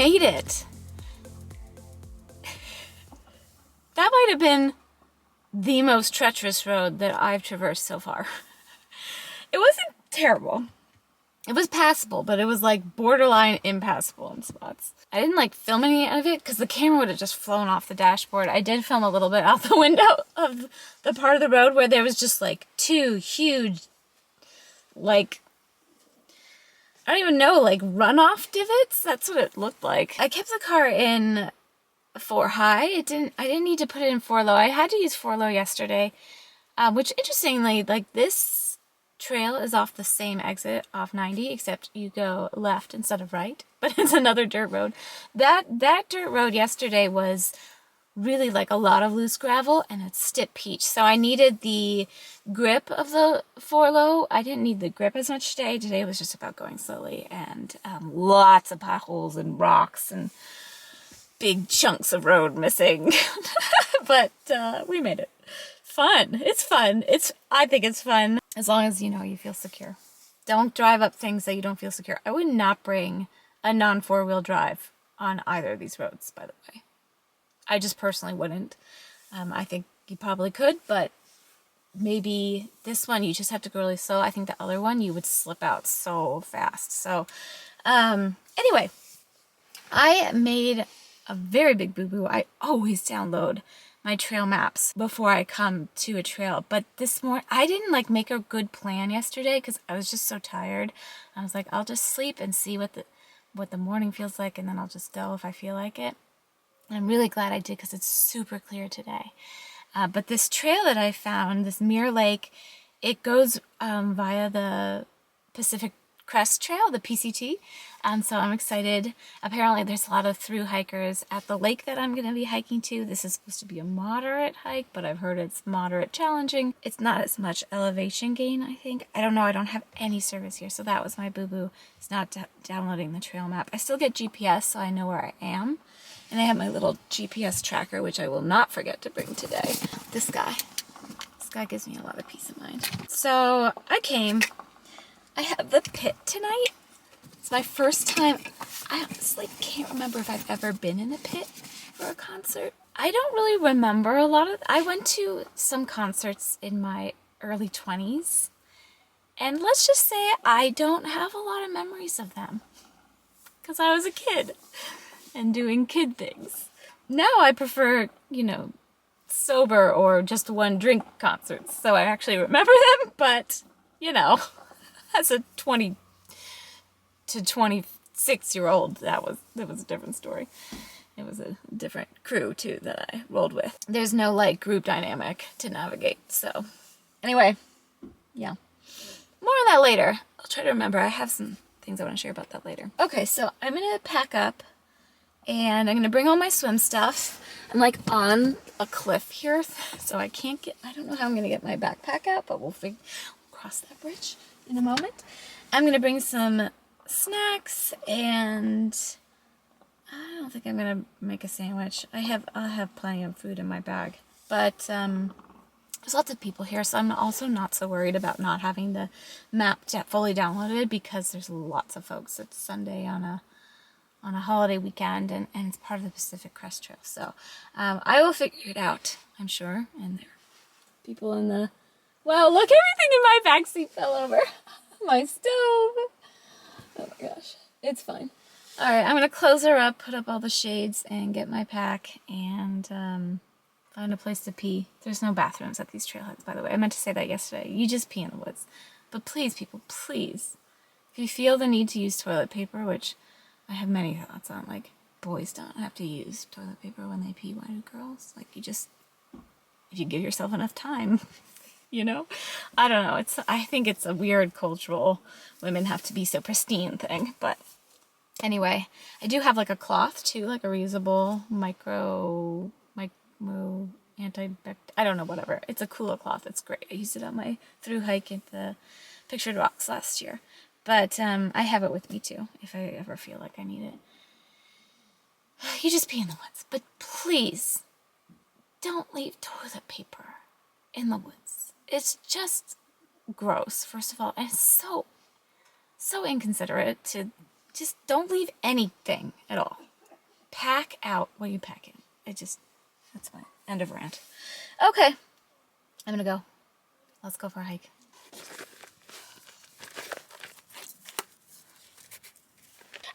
made it. That might have been the most treacherous road that I've traversed so far. It wasn't terrible. It was passable, but it was like borderline impassable in spots. I didn't like film any of it because the camera would have just flown off the dashboard. I did film a little bit out the window of the part of the road where there was just like two huge, like, I don't even know, like runoff divots. That's what it looked like. I kept the car in 4 high. I didn't need to put it in 4 low. I had to use 4 low yesterday, which interestingly, like this trail is off the same exit off 90, except you go left instead of right, but it's another dirt road. That dirt road yesterday was really like a lot of loose gravel and it's stiff peach. So I needed the grip of the 4 low. I didn't need the grip as much today. Today was just about going slowly and lots of potholes and rocks and big chunks of road missing. But we made it. Fun. It's fun. I think it's fun as long as you know you feel secure. Don't drive up things that you don't feel secure. I would not bring a non-4-wheel drive on either of these roads, by the way. I just personally wouldn't. I think you probably could, but maybe this one you just have to go really slow. I think the other one you would slip out so fast. So anyway, I made a very big boo-boo. I always download my trail maps before I come to a trail, but this morning I didn't like make a good plan yesterday because I was just so tired. I was like, I'll just sleep and see what the morning feels like, and then I'll just go if I feel like it. And I'm really glad I did because it's super clear today. But this trail that I found, this Mirror Lake, it goes via the Pacific Crest Trail, the PCT. So I'm excited. Apparently there's a lot of through hikers at the lake that I'm going to be hiking to. This is supposed to be a moderate hike, but I've heard it's moderate challenging. It's not as much elevation gain, I think. I don't know. I don't have any service here, so that was my boo-boo. It's not downloading the trail map. I still get GPS, so I know where I am. And I have my little GPS tracker, which I will not forget to bring today. This guy gives me a lot of peace of mind. So I have the pit tonight. It's my first time. I honestly can't remember if I've ever been in a pit for a concert. I don't really remember a lot of. I went to some concerts in my early 20s, and let's just say I don't have a lot of memories of them because I was a kid and doing kid things. Now I prefer, sober or just one drink concerts, so I actually remember them, but, as a 20 to 26-year-old, that was a different story. It was a different crew, too, that I rolled with. There's no, group dynamic to navigate, so. Anyway, yeah. More on that later. I'll try to remember. I have some things I want to share about that later. Okay, so I'm going to pack up, and I'm going to bring all my swim stuff. I'm, on a cliff here, so I don't know how I'm going to get my backpack out, but we'll cross that bridge in a moment. I'm going to bring some snacks, and I don't think I'm going to make a sandwich. I'll have plenty of food in my bag, but there's lots of people here, so I'm also not so worried about not having the map fully downloaded because there's lots of folks. It's Sunday on a holiday weekend, and it's part of the Pacific Crest Trail, so I will figure it out, I'm sure. And there are people in the... Wow, look, everything in my backseat fell over. My stove. Oh my gosh, it's fine. All right, I'm gonna close her up, put up all the shades, and get my pack, and find a place to pee. There's no bathrooms at these trailheads, by the way. I meant to say that yesterday. You just pee in the woods. But please, people, please, if you feel the need to use toilet paper, which I have many thoughts on, boys don't have to use toilet paper when they pee. Why do girls? If you give yourself enough time. I don't know. I think it's a weird cultural women have to be so pristine thing. But anyway, I do have a cloth too, a reusable I don't know, whatever. It's a Kula cloth. It's great. I used it on my through hike at the Pictured Rocks last year. But I have it with me too if I ever feel like I need it. You just pee in the woods. But please don't leave toilet paper in the woods. It's just gross, first of all, and it's so inconsiderate to just don't leave anything at all. pack out what you pack in. That's my end of rant. Okay, I'm gonna go. Let's go for a hike.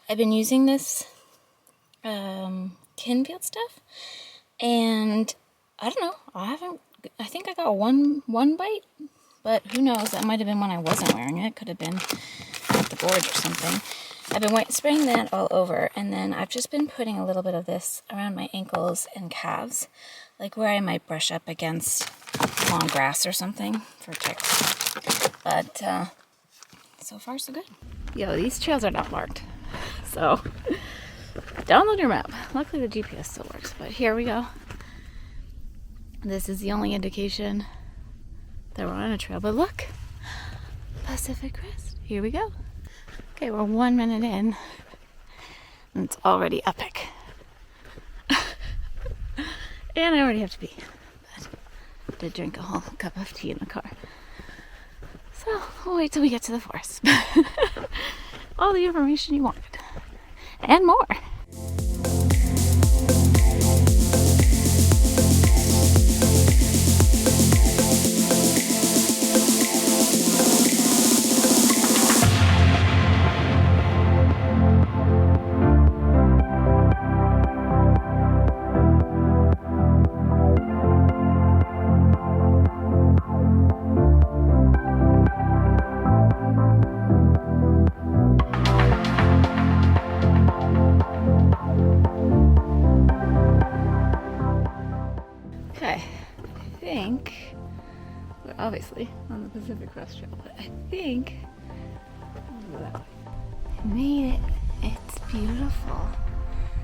I've been using this Kinfield stuff, and I don't know, I think I got one bite, but who knows, that might have been when I wasn't wearing it. Could have been at the Gorge or something. I've been spraying that all over, and then I've just been putting a little bit of this around my ankles and calves, like where I might brush up against long grass or something for ticks. But so far so good. Yo, these trails are not marked, so download your map. Luckily the GPS still works, but here we go. This is the only indication that we're on a trail, but look, Pacific Crest. Here we go. Okay, we're 1 minute in, and it's already epic. And I already have to pee, but I did drink a whole cup of tea in the car. So we'll wait till we get to the forest. All the information you wanted, and more. We're obviously on the Pacific Crest Trail, but I think I made it. It's beautiful.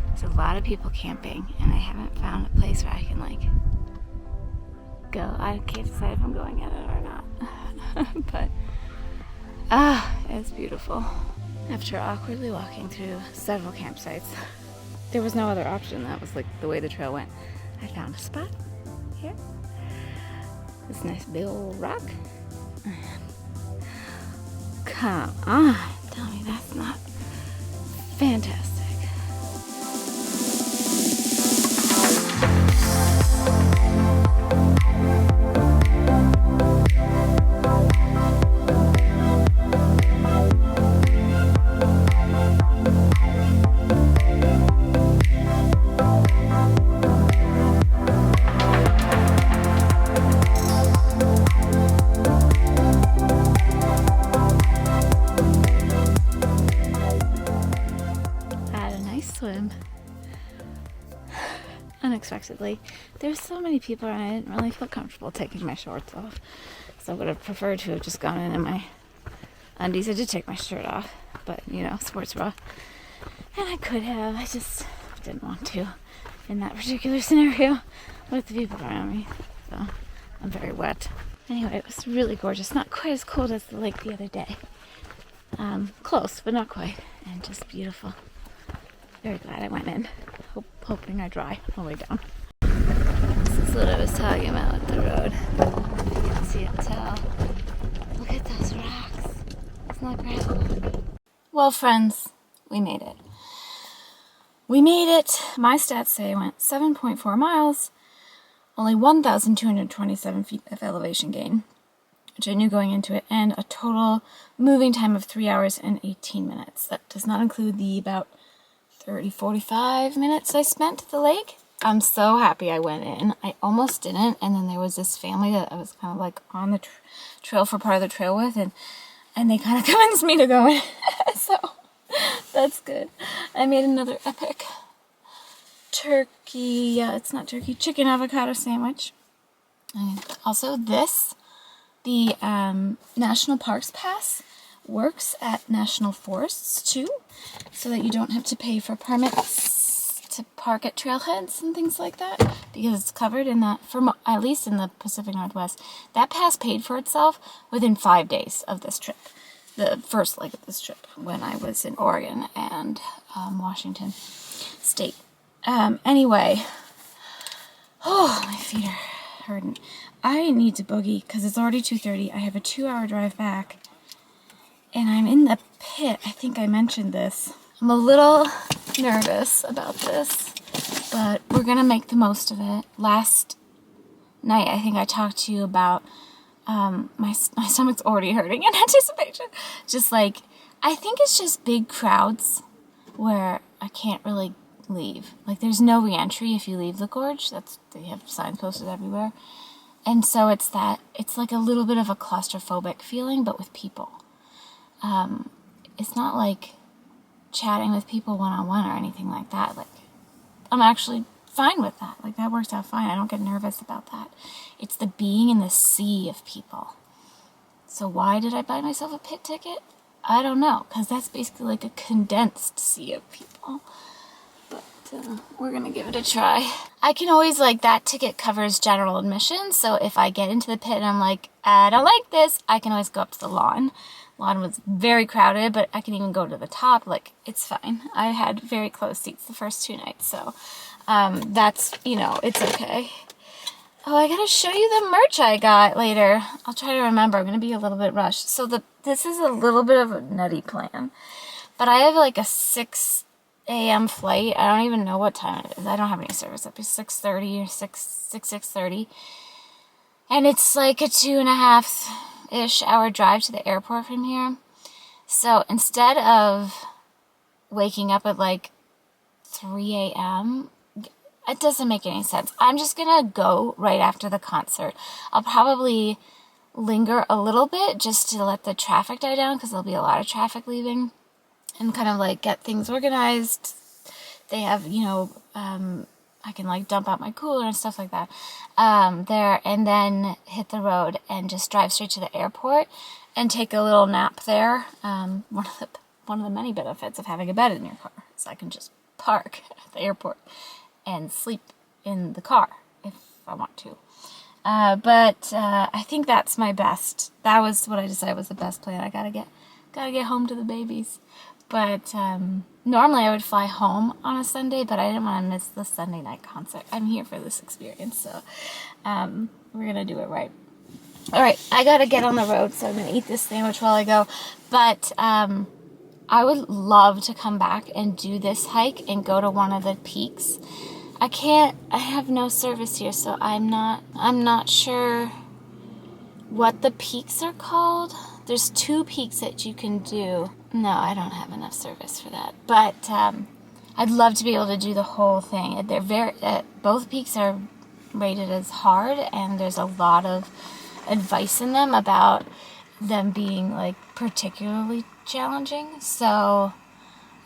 There's a lot of people camping, and I haven't found a place where I can like go. I can't decide if I'm going at it or not. But it's beautiful. After awkwardly walking through several campsites, there was no other option. That was like the way the trail went. I found a spot here. This nice big old rock. Come on, tell me that's not fantastic. Swim unexpectedly. There's so many people and I didn't really feel comfortable taking my shorts off, so I would have preferred to have just gone in my undies. I did take my shirt off, but you know, sports bra, and I could have. I just didn't want to in that particular scenario with the people around me, so I'm very wet. Anyway, it was really gorgeous. Not quite as cold as the lake the other day. Close, but not quite, and just beautiful. Very glad I went in, hoping I dry all the way down. This is what I was talking about with the road. You can see it tell. Look at those rocks. It's not gravel. Well, friends, we made it. We made it. My stats say I went 7.4 miles, only 1,227 feet of elevation gain, which I knew going into it, and a total moving time of 3 hours and 18 minutes. That does not include the about 45 minutes I spent at the lake. I'm so happy I went in. I almost didn't, and then there was this family that I was kind of like on the trail for part of the trail with, and they kind of convinced me to go in. So that's good. I made another epic it's not turkey, chicken avocado sandwich. And also the National Parks Pass works at national forests too, so that you don't have to pay for permits to park at trailheads and things like that, because it's covered in that, at least in the Pacific Northwest. That pass paid for itself within 5 days of this trip, the first leg of this trip, when I was in Oregon and Washington State. Anyway, my feet are hurting. I need to boogie because it's already 2:30. I have a 2-hour drive back. And I'm in the pit. I think I mentioned this. I'm a little nervous about this. but we're gonna make the most of it. Last night, I think I talked to you about my stomach's already hurting in anticipation. Just like, I think it's just big crowds where I can't really leave. Like, there's no re-entry if you leave the gorge. They have signs posted everywhere. And so it's like a little bit of a claustrophobic feeling, but with people. It's not like chatting with people one-on-one or anything like that. Like, I'm actually fine with that. Like, that works out fine. I don't get nervous about that. It's the being in the sea of people. So why did I buy myself a pit ticket? I don't know, because that's basically like a condensed sea of people. But we're going to give it a try. I can always, like, that ticket covers general admission, so if I get into the pit and I'm like, I don't like this, I can always go up to the lawn. Lawn was very crowded, but I can even go to the top. Like, it's fine. I had very close seats the first 2 nights, so that's, it's okay. Oh, I gotta show you the merch I got later. I'll try to remember. I'm gonna be a little bit rushed. So this is a little bit of a nutty plan, but I have like a 6 a.m. flight. I don't even know what time it is. I don't have any service up. It's 6:30 or 6:30, and it's like a 2.5-ish hour drive to the airport from here. So instead of waking up at like 3 a.m., it doesn't make any sense. I'm just gonna go right after the concert. I'll probably linger a little bit just to let the traffic die down, because there'll be a lot of traffic leaving, and kind of like get things organized. They have, I can like dump out my cooler and stuff like that there, and then hit the road and just drive straight to the airport and take a little nap there. One of the many benefits of having a bed in your car is I can just park at the airport and sleep in the car if I want to. But I think that's my best. That was what I decided was the best plan. I gotta get home to the babies. But normally I would fly home on a Sunday, but I didn't want to miss the Sunday night concert. I'm here for this experience, so we're gonna do it right. All right, I gotta get on the road, so I'm gonna eat this sandwich while I go. But I would love to come back and do this hike and go to one of the peaks. I have no service here, so I'm not sure what the peaks are called. There's 2 peaks that you can do. No, I don't have enough service for that. But I'd love to be able to do the whole thing. They're both peaks are rated as hard, and there's a lot of advice in them about them being like particularly challenging. So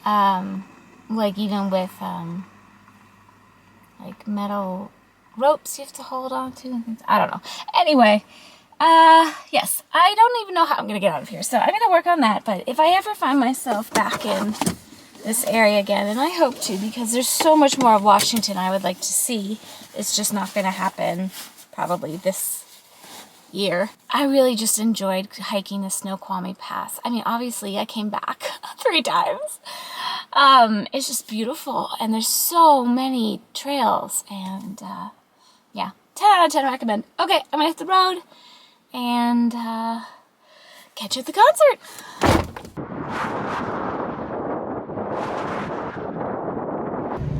like even with like metal ropes you have to hold on to. I don't know. Anyway, yes, I don't even know how I'm going to get out of here. So I'm going to work on that. But if I ever find myself back in this area again, and I hope to, because there's so much more of Washington I would like to see. It's just not going to happen probably this year. I really just enjoyed hiking the Snoqualmie Pass. I mean, obviously I came back 3 times. It's just beautiful, and there's so many trails, and yeah, 10 out of 10 recommend. Okay, I'm gonna hit the road and catch you at the concert.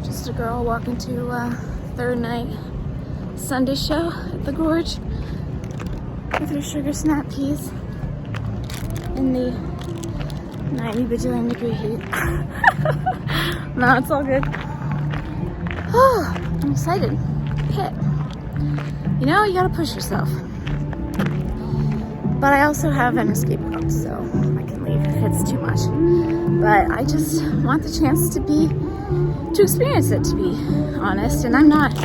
Just a girl walking to third night Sunday show at the Gorge with her sugar snap peas in the 90 bajillion degree heat. No, it's all good. Oh, I'm excited. Pit. You gotta push yourself. But I also have an escape rope, so I can leave if it's too much. But I just want the chance to experience it, to be honest. And I'm not,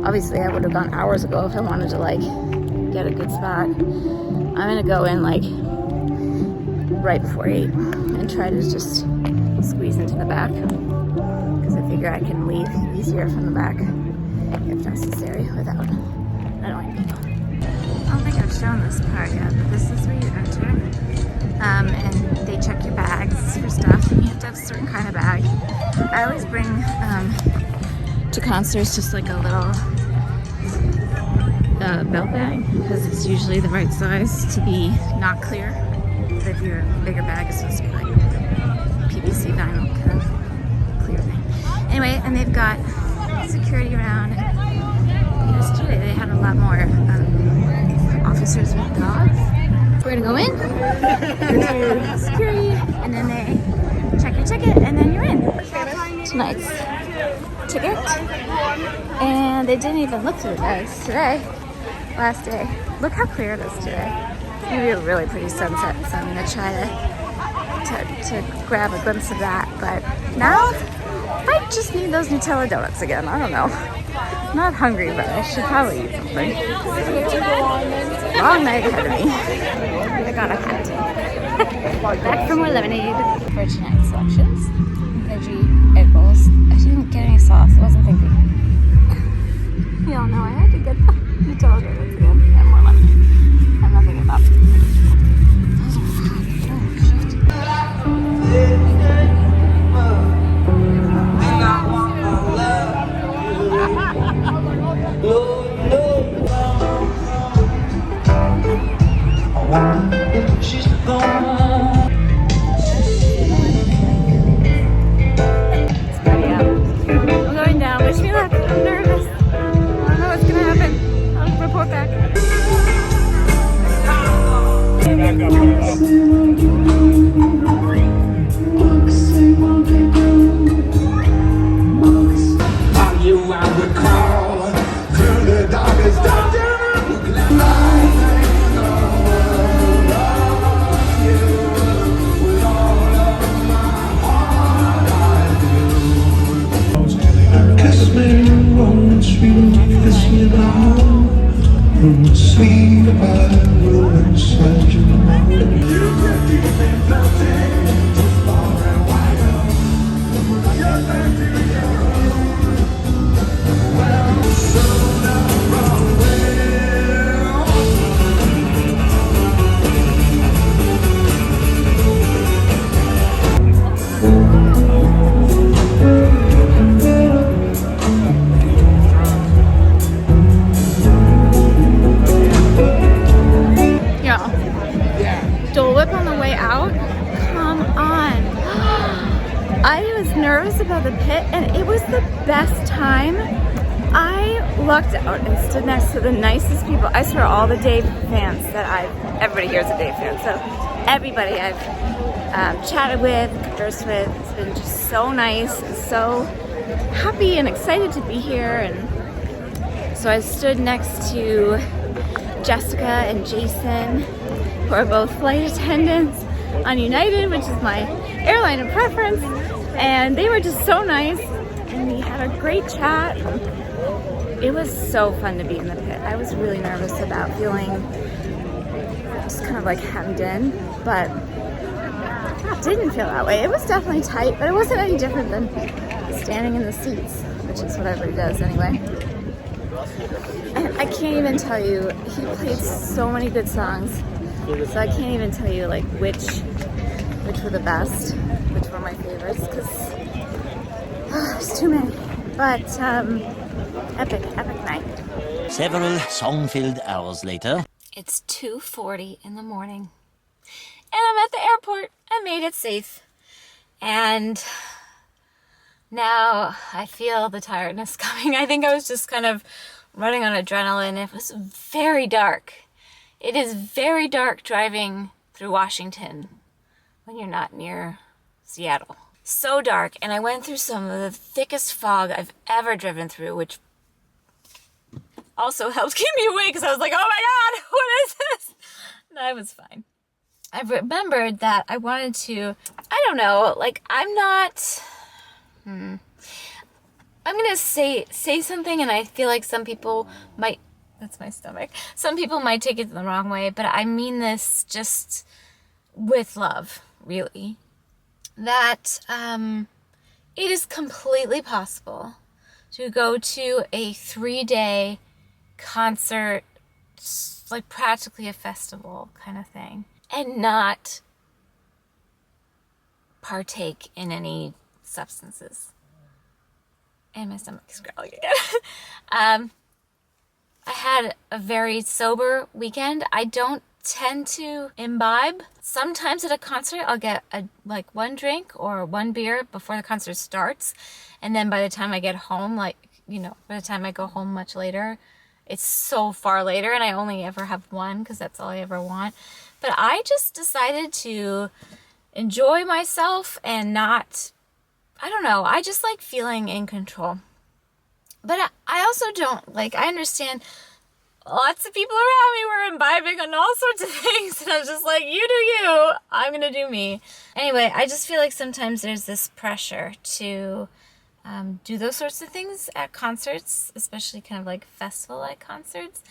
obviously I would have gone hours ago if I wanted to like get a good spot. I'm gonna go in like right before 8 and try to just squeeze into the back, because I figure I can leave easier from the back if necessary without annoying people. I don't think I've shown this part yet, but this is where you enter, and they check your bags for stuff. You have to have a certain kind of bag. I always bring to concerts just like a little belt bag, because it's usually the right size to be not clear. But if your bigger bag is supposed to be like PVC vinyl kind of clear thing. Anyway, and they've got security around. Yesterday they had a lot more officers with dogs. We're gonna go in, do security, and then they check your ticket, and then you're in. Tonight's ticket, and they didn't even look through the bags today. Last day. Look how clear it is today. It's gonna be a really pretty sunset, so I'm gonna try to grab a glimpse of that. But now I just need those Nutella donuts again. I don't know. I'm not hungry, but I should probably eat something. Long night ahead of me. I got a hat. Back for more lemonade. For tonight's selections, veggie egg rolls. I didn't get any sauce. I wasn't thinking. You all know I had to get the Nutella donuts again and more lemonade. I'm not thinking about it. Those are hot. Oh, shit. About the pit, and it was the best time. I lucked out and stood next to the nicest people. I swear, all the Dave fans everybody here is a Dave fan, so everybody I've chatted with, conversed with, it's been just so nice and so happy and excited to be here. And so I stood next to Jessica and Jason, who are both flight attendants on United, which is my airline of preference. And they were just so nice, and we had a great chat. It was so fun to be in the pit. I was really nervous about feeling just kind of like hemmed in, but it didn't feel that way. It was definitely tight, but it wasn't any different than standing in the seats, which is what everybody does anyway. And I can't even tell you, he played so many good songs, so I can't even tell you like which were the best, which were my favorites, because there's too many. But epic night. Several song-filled hours later. It's 2:40 in the morning, and I'm at the airport. I made it safe, and now I feel the tiredness coming. I think I was just kind of running on adrenaline. It was very dark. It is very dark driving through Washington when you're not near Seattle. So dark, and I went through some of the thickest fog I've ever driven through, which also helped keep me awake, because I was like, oh my god, what is this? And I was fine. I remembered that I wanted to, I don't know, like, I'm not, I'm gonna say something, and I feel like some people might, that's my stomach, some people might take it the wrong way, but I mean this just with love, really. That it is completely possible to go to a 3-day concert, like practically a festival kind of thing, and not partake in any substances. And my stomach's growling again. I had a very sober weekend. I don't tend to imbibe. Sometimes at a concert I'll get one drink or one beer before the concert starts, and then by the time I get home, like by the time I go home much later, it's so far later and I only ever have one because that's all I ever want. But I just decided to enjoy myself and not, I don't know, I just like feeling in control. But I also don't, like, I understand lots of people around me were imbibing on all sorts of things, and I was just like, you do you, I'm gonna do me. Anyway, I just feel like sometimes there's this pressure to do those sorts of things at concerts, especially kind of like festival-like concerts.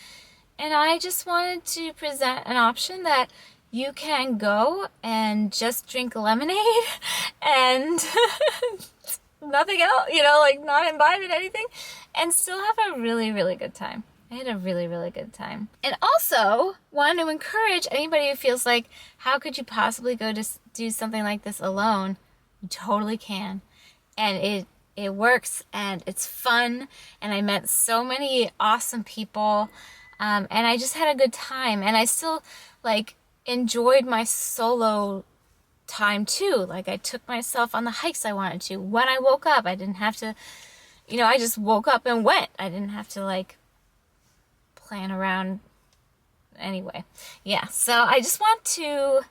And I just wanted to present an option that you can go and just drink lemonade and nothing else, like not imbibe in anything, and still have a really, really good time. I had a really, really good time. And also want to encourage anybody who feels like, how could you possibly go to do something like this alone? You totally can. And it works, and it's fun, and I met so many awesome people, and I just had a good time, and I still, like, enjoyed my solo time too. Like, I took myself on the hikes I wanted to. When I woke up, I didn't have to, I just woke up and went. I didn't have to, like, plan around anyway. Yeah, so I just want to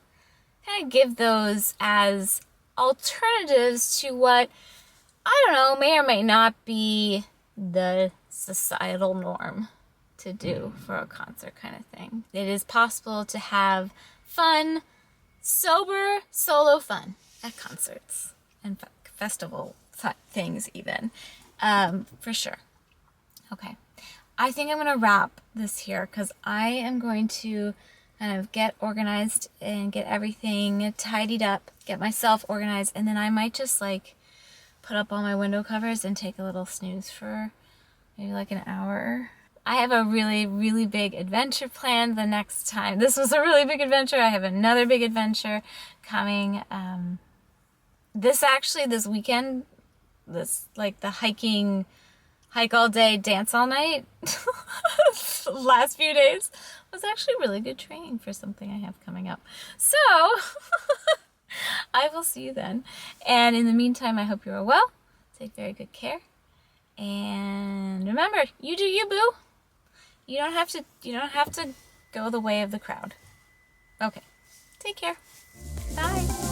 kind of give those as alternatives to what, I don't know, may or may not be the societal norm to do for a concert kind of thing. It is possible to have fun, sober, solo fun at concerts and festival things even, for sure. Okay. I think I'm going to wrap this here because I am going to kind of get organized and get everything tidied up, get myself organized, and then I might just like put up all my window covers and take a little snooze for maybe like an hour. I have a really, really big adventure planned the next time. This was a really big adventure. I have another big adventure coming. This weekend, like the hike all day, dance all night, the last few days was actually really good training for something I have coming up. So, I will see you then. And in the meantime, I hope you're all well. Take very good care. And remember, you do you, boo. You don't have to go the way of the crowd. Okay. Take care. Bye.